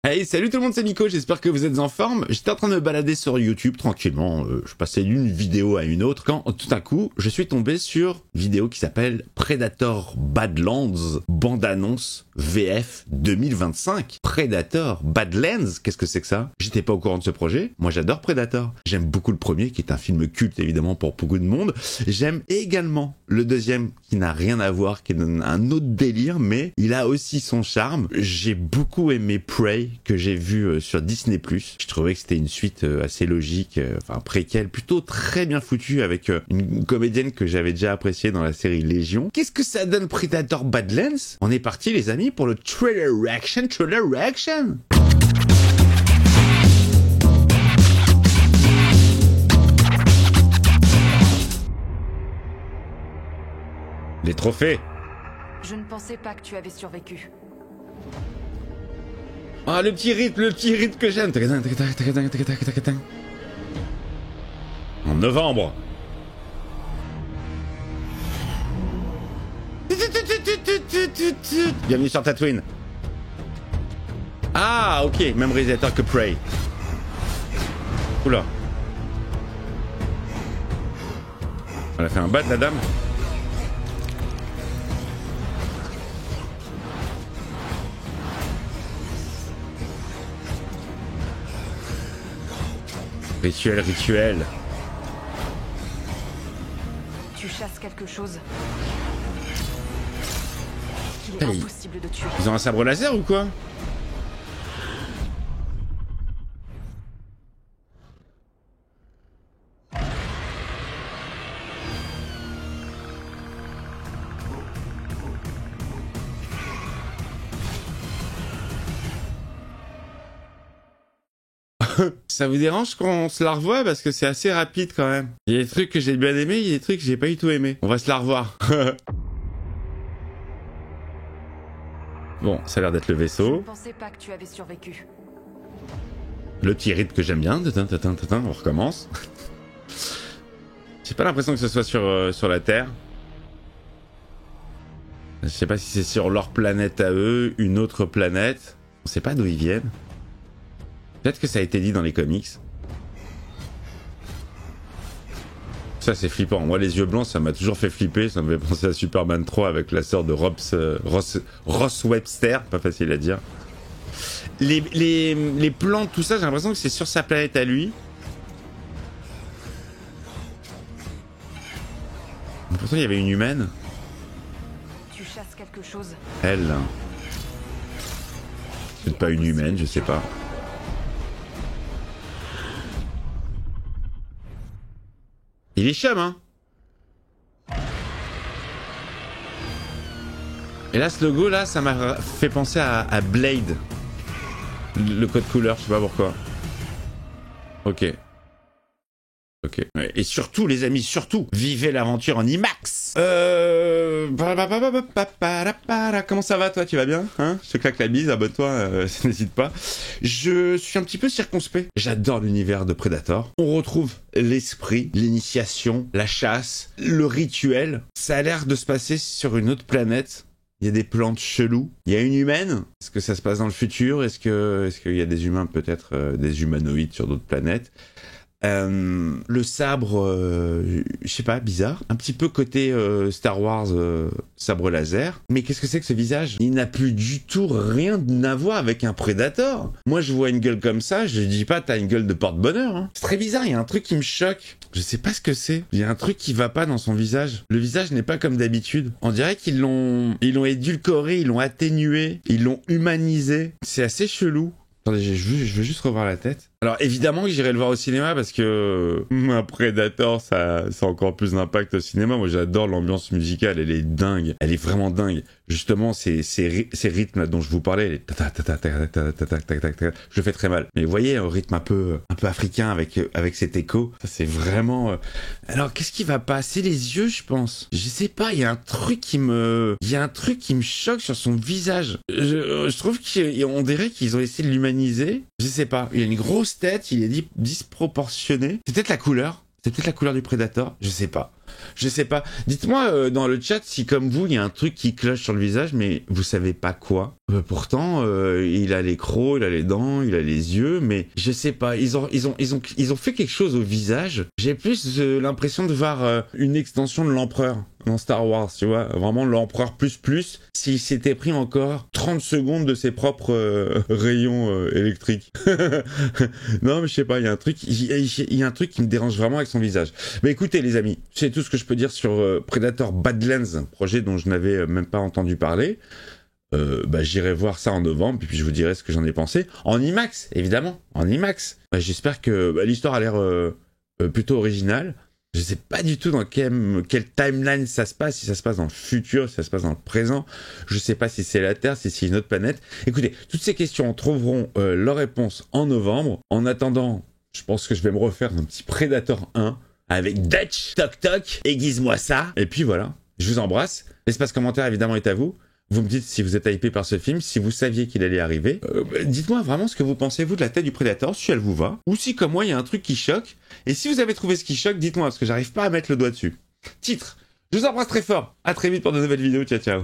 Hey, salut tout le monde, c'est Nico, j'espère que vous êtes en forme. J'étais en train de me balader sur YouTube tranquillement, je passais d'une vidéo à une autre, quand tout à coup, je suis tombé sur une vidéo qui s'appelle Predator Badlands, bande-annonce VF 2025. Predator Badlands, qu'est-ce que c'est que ça? J'étais pas au courant de ce projet, moi j'adore Predator. J'aime beaucoup le premier, qui est un film culte évidemment pour beaucoup de monde. J'aime également le deuxième, qui n'a rien à voir, qui est un autre délire, mais il a aussi son charme. J'ai beaucoup aimé Prey, que j'ai vu sur Disney+. Je trouvais que c'était une suite assez logique, enfin préquelle, plutôt très bien foutue, avec une comédienne que j'avais déjà appréciée dans la série Légion. Qu'est-ce que ça donne Predator Badlands? On est parti les amis pour le trailer reaction. Les trophées. Je ne pensais pas que tu avais survécu. Ah, le petit rythme que j'aime. En novembre. Bienvenue sur Tatooine. Ah, ok, même réalisateur que Prey. Oula. Elle a fait un bat, la dame. Rituel. Tu chasses quelque chose. Il est Hey. impossible de tuer. Ils ont un sabre laser ou quoi? Ça vous dérange qu'on se la revoie parce que c'est assez rapide quand même. Il y a des trucs que j'ai bien aimés, il y a des trucs que j'ai pas du tout aimé. On va se la revoir. Bon, ça a l'air d'être le Je ne vaisseau. pensais pas que tu avais survécu. Le petit rythme que j'aime bien. On recommence. J'ai pas l'impression que ce soit sur la Terre. Je sais pas si c'est sur leur planète à eux, une autre planète. On sait pas d'où ils viennent. Peut-être que ça a été dit dans les comics. Ça, c'est flippant. Moi, les yeux blancs, ça m'a toujours fait flipper. Ça me fait penser à Superman 3 avec la sœur de Ross Webster. Pas facile à dire. Les plans, tout ça, j'ai l'impression que c'est sur sa planète à lui. Pourtant, il y avait une humaine. Tu chasses quelque chose. Elle. C'est pas une humaine, je sais pas. Il est chum, hein. Et là, ce logo, là, ça m'a fait penser à Blade. Le code couleur, je sais pas pourquoi. Ok. Ouais, et surtout, les amis, surtout, vivez l'aventure en IMAX. Comment ça va, toi? Tu vas bien? Hein? Je te claque la bise, abonne-toi, n'hésite pas. Je suis un petit peu circonspect. J'adore l'univers de Predator. On retrouve l'esprit, l'initiation, la chasse, le rituel. Ça a l'air de se passer sur une autre planète. Il y a des plantes cheloues. Il y a une humaine. Est-ce que ça se passe dans le futur? Est-ce qu'il y a des humains, peut-être des humanoïdes sur d'autres planètes? Le sabre, je sais pas, bizarre. Un petit peu côté Star Wars, sabre laser. Mais qu'est-ce que c'est que ce visage? Il n'a plus du tout rien à voir avec un Predator. Moi, je vois une gueule comme ça, je dis pas t'as une gueule de porte-bonheur. Hein. C'est très bizarre, il y a un truc qui me choque. Je sais pas ce que c'est. Il y a un truc qui va pas dans son visage. Le visage n'est pas comme d'habitude. On dirait qu'ils l'ont édulcoré, ils l'ont atténué, ils l'ont humanisé. C'est assez chelou. Attendez, je veux juste revoir la tête. Alors évidemment que j'irai le voir au cinéma parce que un Predator, ça a encore plus d'impact au cinéma. Moi j'adore l'ambiance musicale, elle est dingue, elle est vraiment dingue. Justement ces rythmes là dont je vous parlais, les je le fais très mal. Mais vous voyez, un rythme un peu africain avec cet écho, ça c'est vraiment. Alors qu'est-ce qui va pas? C'est les yeux, je pense. Je sais pas, il y a un truc qui me choque sur son visage. Je trouve qu'on dirait qu'ils ont essayé de l'humaniser. Je sais pas, il y a une grosse tête, il est disproportionné. C'est peut-être la couleur. C'est peut-être la couleur du Predator, je sais pas. Je sais pas. Dites-moi dans le chat si comme vous, il y a un truc qui cloche sur le visage, mais vous savez pas quoi. Pourtant, il a les crocs, il a les dents, il a les yeux, mais je sais pas. Ils ont fait quelque chose au visage. J'ai plus l'impression de voir une extension de l'empereur dans Star Wars, tu vois, vraiment l'empereur plus, s'il s'était pris encore 30 secondes de ses propres rayons électriques. Non, mais je sais pas, il y a un truc qui me dérange vraiment avec son visage. Mais écoutez les amis, c'est tout ce que je peux dire sur Predator Badlands, projet dont je n'avais même pas entendu parler. J'irai voir ça en novembre, puis je vous dirai ce que j'en ai pensé. En IMAX, évidemment, en IMAX. J'espère que l'histoire a l'air plutôt originale. Je sais pas du tout dans quelle timeline ça se passe, si ça se passe dans le futur, si ça se passe dans le présent. Je sais pas si c'est la Terre, si c'est une autre planète. Écoutez, toutes ces questions trouveront leur réponse en novembre. En attendant, je pense que je vais me refaire un petit Predator 1 avec Dutch, toc toc, aiguise-moi ça. Et puis voilà, je vous embrasse. L'espace commentaire évidemment est à vous. Vous me dites si vous êtes hypé par ce film, si vous saviez qu'il allait arriver. Dites-moi vraiment ce que vous pensez, vous, de la tête du Predator, si elle vous va. Ou si, comme moi, il y a un truc qui choque. Et si vous avez trouvé ce qui choque, dites-moi, parce que j'arrive pas à mettre le doigt dessus. Titre. Je vous embrasse très fort. À très vite pour de nouvelles vidéos. Ciao, ciao.